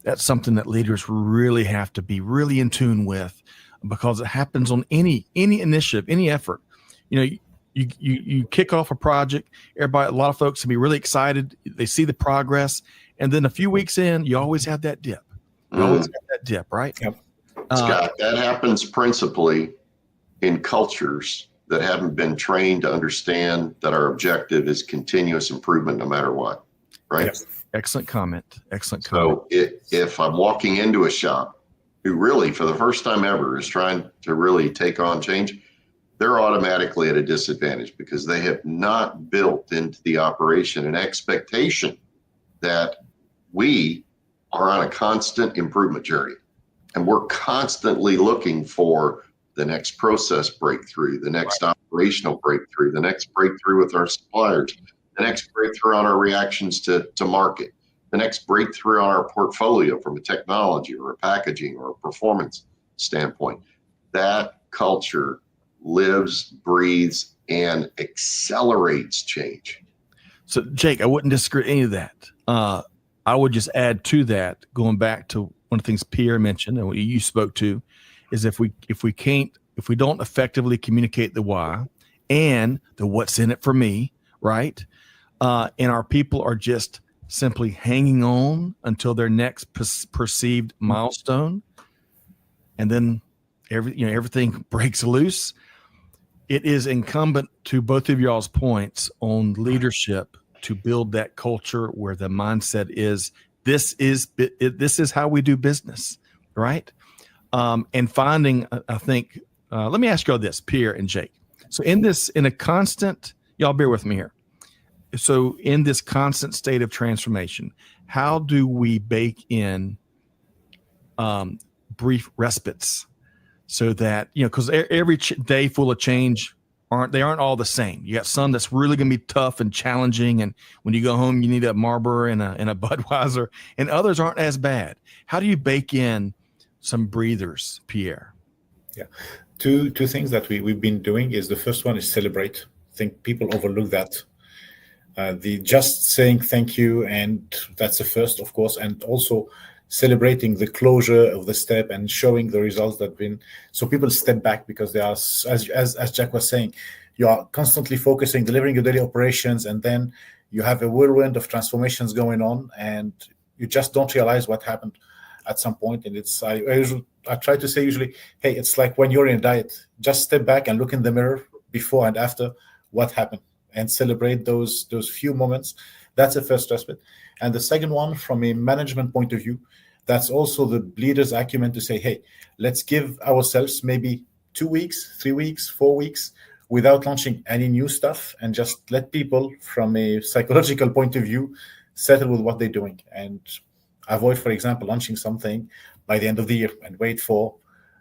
that's something that leaders really have to be really in tune with, because it happens on any initiative, any effort. You kick off a project, a lot of folks will be really excited. They see the progress. And then a few weeks in, you always have that dip. Right? Yep. Scott, that happens principally in cultures that haven't been trained to understand that our objective is continuous improvement no matter what, right? Yes. Excellent comment. So if I'm walking into a shop who really, for the first time ever, is trying to really take on change, they're automatically at a disadvantage because they have not built into the operation an expectation that we are on a constant improvement journey. And we're constantly looking for the next process breakthrough, the next operational breakthrough, the next breakthrough with our suppliers, the next breakthrough on our reactions to market, the next breakthrough on our portfolio from a technology or a packaging or a performance standpoint. That culture lives, breathes, and accelerates change. So, Jake, I wouldn't disagree with any of that. I would just add to that, going back to one of the things Pierre mentioned and what you spoke to, is if we don't effectively communicate the why and the what's in it for me, right? And our people are just simply hanging on until their next perceived milestone, and then everything breaks loose. It is incumbent to both of y'all's points on leadership to build that culture where the mindset is this is how we do business, right? And finding, I think, let me ask y'all this, Pierre and Jake. So in a constant, y'all bear with me here. So in this constant state of transformation, how do we bake in brief respites so that, because every day full of change aren't all the same. You got some that's really going to be tough and challenging, and when you go home, you need a Marlboro and a Budweiser, and others aren't as bad. How do you bake in some breathers, Pierre? Yeah, two things that we've been doing is, the first one is celebrate. I think people overlook that. The just saying thank you, and that's the first, of course, and also celebrating the closure of the step and showing the results that been, so people step back, because they are, as Jack was saying, you are constantly focusing, delivering your daily operations, and then you have a whirlwind of transformations going on, and you just don't realize what happened at some point. And it's I try to say usually, hey, it's like when you're in a diet, just step back and look in the mirror before and after what happened, and celebrate those few moments. That's the first aspect. And the second one, from a management point of view, that's also the leader's acumen to say, hey, let's give ourselves maybe 2 weeks, 3 weeks, 4 weeks without launching any new stuff, and just let people, from a psychological point of view, settle with what they're doing, and avoid, for example, launching something by the end of the year and wait for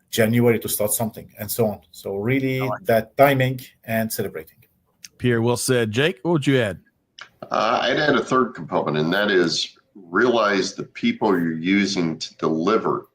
January to start something, and so on. So really that timing and celebrating. Pierre, well said. Jake, what would you add? I'd add a third component, and that is realize the people you're using to deliver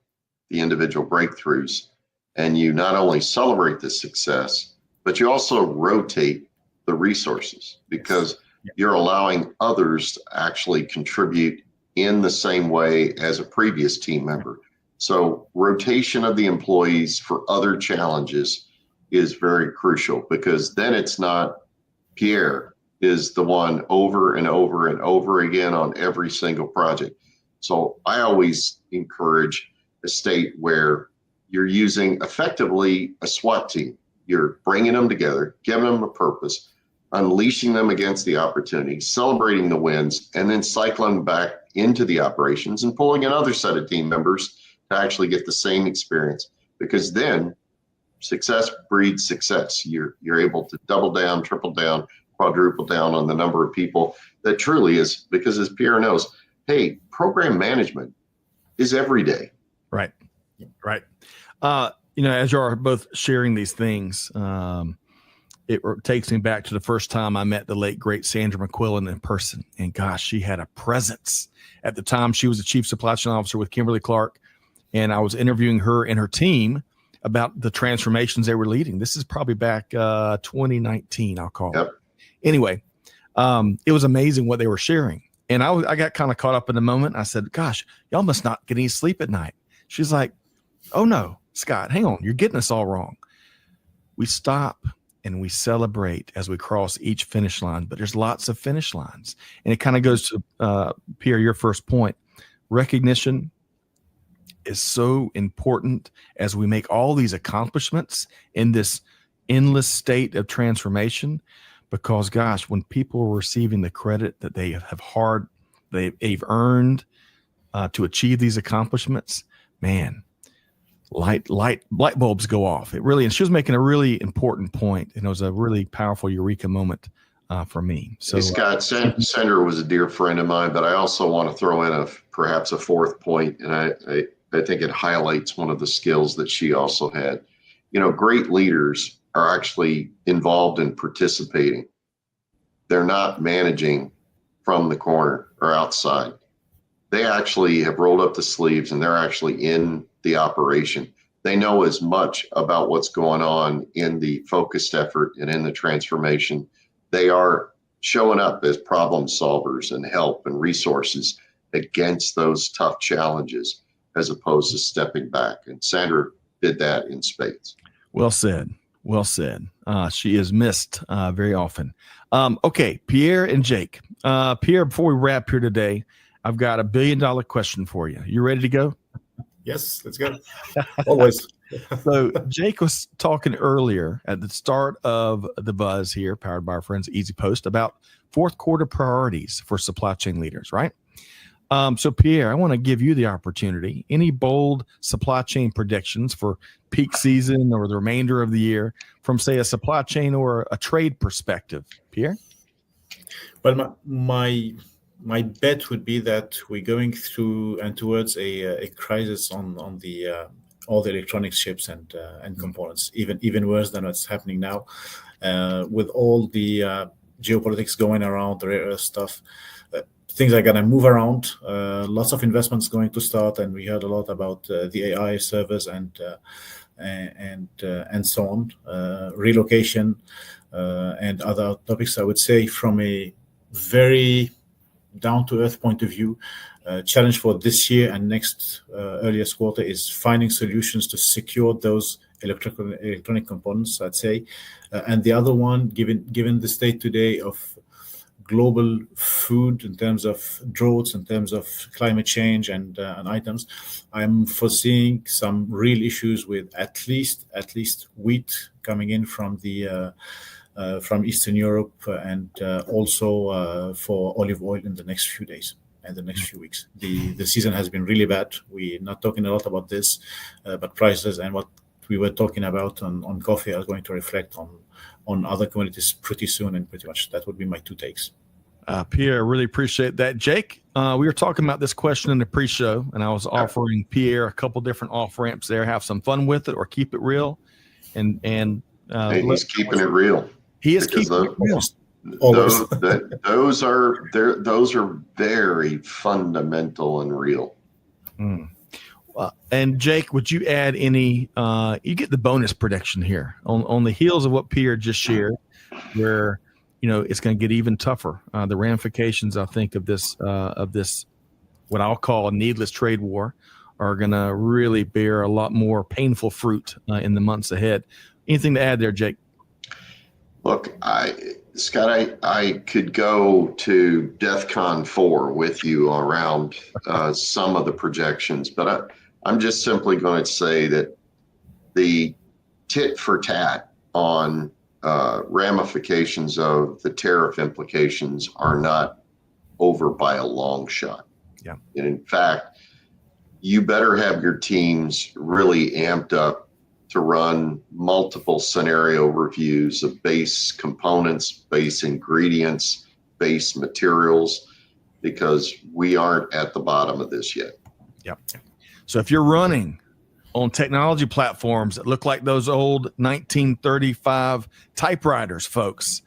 the individual breakthroughs, and you not only celebrate the success, but you also rotate the resources, because you're allowing others to actually contribute in the same way as a previous team member. So rotation of the employees for other challenges is very crucial, because then it's not Pierre is the one over and over and over again on every single project. So I always encourage a state where you're using effectively a SWAT team. You're bringing them together, giving them a purpose, unleashing them against the opportunity, celebrating the wins, and then cycling back into the operations and pulling another set of team members to actually get the same experience. Because then success breeds success. You're able to double down, triple down, quadruple down on the number of people that truly is, because as Pierre knows, hey, program management is every day. Right. As you are both sharing these things, it takes me back to the first time I met the late, great Sandra McQuillan in person. And gosh, she had a presence. At the time, she was the chief supply chain officer with Kimberly-Clark. And I was interviewing her and her team about the transformations they were leading. This is probably back 2019, I'll call it. Anyway, it was amazing what they were sharing. And I got kind of caught up in the moment. I said, gosh, y'all must not get any sleep at night. She's like, oh no, Scott, hang on. You're getting us all wrong. We stop and we celebrate as we cross each finish line, but there's lots of finish lines. And it kind of goes to, Pierre, your first point. Recognition is so important as we make all these accomplishments in this endless state of transformation. Because, gosh, when people are receiving the credit that they've earned to achieve these accomplishments, man, light bulbs go off. It really, and she was making a really important point, and it was a really powerful eureka moment for me. So, hey, Scott, Sandra was a dear friend of mine, but I also want to throw in perhaps a fourth point, and I think it highlights one of the skills that she also had. You know, great leaders are actually involved in participating. They're not managing from the corner or outside. They actually have rolled up the sleeves and they're actually in the operation. They know as much about what's going on in the focused effort and in the transformation. They are showing up as problem solvers and help and resources against those tough challenges as opposed to stepping back. And Sandra did that in spades. Well said. Well said. She is missed very often. Okay, Pierre and Jake. Pierre, before we wrap here today, I've got $1 billion question for you. You ready to go? Yes, let's go. Always. So Jake was talking earlier at the start of the buzz here, powered by our friends at EasyPost, about fourth quarter priorities for supply chain leaders, right? So Pierre, I want to give you the opportunity. Any bold supply chain predictions for peak season or the remainder of the year from, say, a supply chain or a trade perspective? Pierre? Well, my bet would be that we're going through and towards a crisis on the all the electronics chips and components, even worse than what's happening now, with all the geopolitics going around, the rare earth stuff. Things are going to move around. Lots of investments going to start, and we heard a lot about the AI servers and so on, relocation and other topics. I would say from a very down-to-earth point of view, challenge for this year and next earliest quarter is finding solutions to secure those electronic components, I'd say. And the other one, given the state today of global food in terms of droughts, in terms of climate change and items, I'm foreseeing some real issues with at least wheat coming in from the from Eastern Europe and also for olive oil in the next few days and the next few weeks. The season has been really bad. We're not talking a lot about this, but prices and what we were talking about on coffee are going to reflect on other commodities pretty soon, and pretty much that would be my two takes. Pierre, really appreciate that. Jake, we were talking about this question in the pre-show, and I was offering Pierre a couple different off-ramps there. Have some fun with it or keep it real. And he's keeping it real. He is keeping it real. Those are very fundamental and real. And Jake, would you add any? You get the bonus prediction here on the heels of what Pierre just shared, where it's going to get even tougher. The ramifications, I think, of this what I'll call a needless trade war are going to really bear a lot more painful fruit in the months ahead. Anything to add there, Jake? Look, Scott, I could go to DEFCON 4 with you around some of the projections, but I'm just simply going to say that the tit for tat on ramifications of the tariff implications are not over by a long shot. Yeah. And in fact, you better have your teams really amped up to run multiple scenario reviews of base components, base ingredients, base materials, because we aren't at the bottom of this yet. Yep. So if you're running on technology platforms that look like those old 1935 typewriters, folks.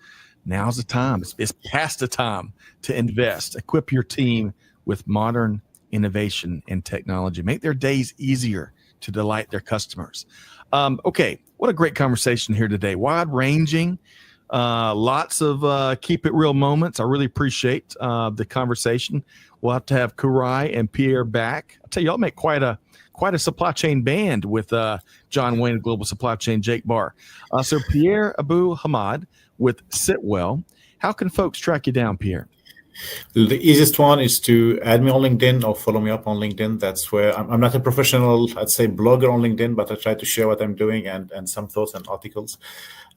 Now's the time. It's past the time to invest. Equip your team with modern innovation and technology. Make their days easier to delight their customers. Okay, what a great conversation here today. Wide-ranging, lots of keep it real moments. I really appreciate the conversation. We'll have to have Koray and Pierre back. I'll tell you, y'all make quite a supply chain band with John Wayne of Global Supply Chain, Jake Barr. So Pierre Abou Hamad with Citwell. How can folks track you down, Pierre? The easiest one is to add me on LinkedIn or follow me up on LinkedIn. That's where I'm not a professional, I'd say, blogger on LinkedIn, but I try to share what I'm doing and some thoughts and articles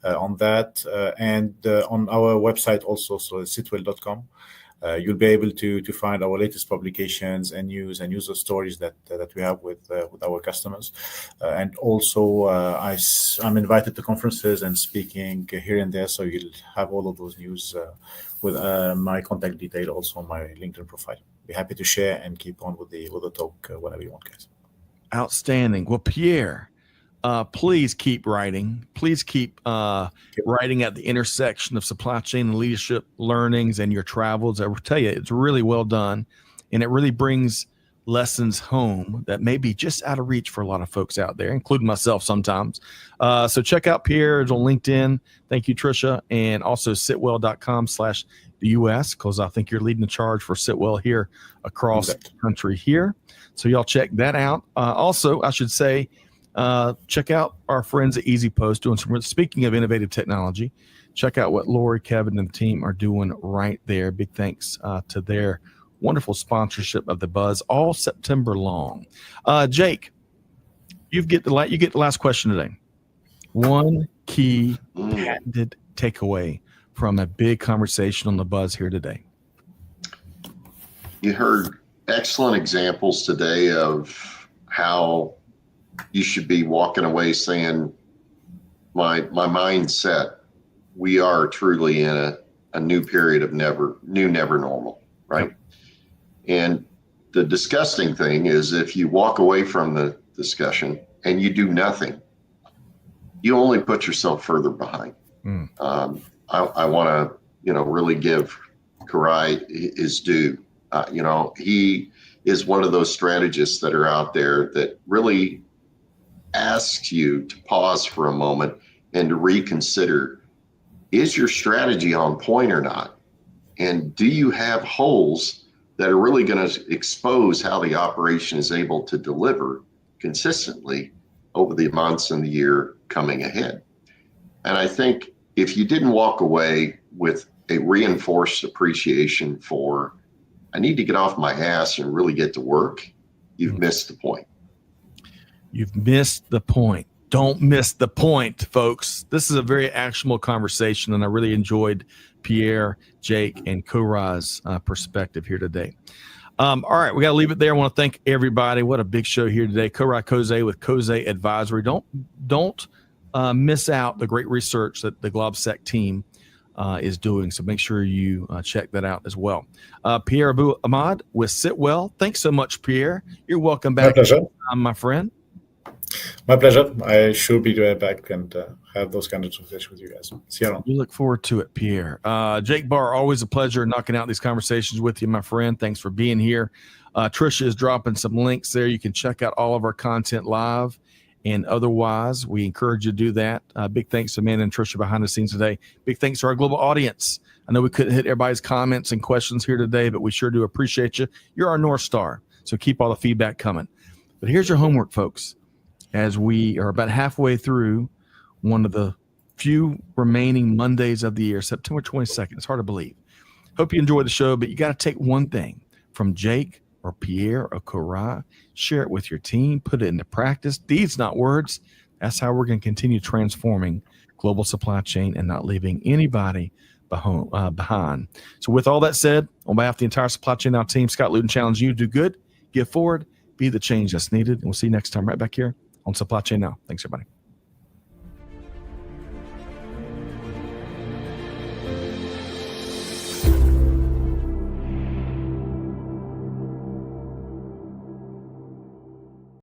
on that. And on our website also, so citwell.com. You'll be able to find our latest publications and news and user stories that we have with our customers. And also, I'm invited to conferences and speaking here and there, so you'll have all of those news with my contact detail also on my LinkedIn profile. Be happy to share and keep on with the talk whenever you want, guys. Outstanding. Well, Pierre, please keep writing. Please keep writing at the intersection of supply chain and leadership learnings and your travels. I will tell you, it's really well done, and it really brings lessons home that may be just out of reach for a lot of folks out there, including myself sometimes. So check out Pierre. It's on LinkedIn. Thank you, Tricia, and also sitwell.com/US, because I think you're leading the charge for Citwell here across the country here. So y'all check that out. Also, I should say, check out our friends at EasyPost doing some. Speaking of innovative technology, check out what Lori, Kevin, and the team are doing right there. Big thanks to their wonderful sponsorship of the Buzz all September long. Jake, you get the last question today. One key patented takeaway from a big conversation on the Buzz here today. You heard excellent examples today of how you should be walking away saying, my mindset, we are truly in a new period of never normal, right? Yep. And the disgusting thing is, if you walk away from the discussion and you do nothing, you only put yourself further behind. I want to, really give Koray his due. He is one of those strategists that are out there that really asks you to pause for a moment and to reconsider, is your strategy on point or not? And do you have holes that are really going to expose how the operation is able to deliver consistently over the months and the year coming ahead? And I think if you didn't walk away with a reinforced appreciation for, I need to get off my ass and really get to work, you've missed the point. You've missed the point. Don't miss the point, folks. This is a very actionable conversation, and I really enjoyed Pierre, Jake, and Koray's perspective here today. All right, we got to leave it there. I want to thank everybody. What a big show here today. Koray Kose with Kose Advisory. Don't miss out the great research that the GlobSec team is doing, so make sure you check that out as well. Pierre Abou Hamad with Citwell. Thanks so much, Pierre. You're welcome back. My pleasure. My friend. My pleasure. I should be back and have those kind of conversations with you guys. See you around. We look forward to it, Pierre. Jake Barr, always a pleasure knocking out these conversations with you, my friend. Thanks for being here. Tricia is dropping some links there. You can check out all of our content live and otherwise. We encourage you to do that. Big thanks to Amanda and Tricia behind the scenes today. Big thanks to our global audience. I know we couldn't hit everybody's comments and questions here today, but we sure do appreciate you. You're our North Star, so keep all the feedback coming. But here's your homework, folks. As we are about halfway through one of the few remaining Mondays of the year, September 22nd. It's hard to believe. Hope you enjoy the show, but you got to take one thing from Jake or Pierre or Koray, share it with your team, put it into practice. Deeds, not words. That's how we're going to continue transforming global supply chain and not leaving anybody behind. So with all that said, on behalf of the entire Supply Chain Now team, Scott Luton challenge you to do good, give forward, be the change that's needed. And we'll see you next time right back here on Supply Chain Now. Thanks, everybody.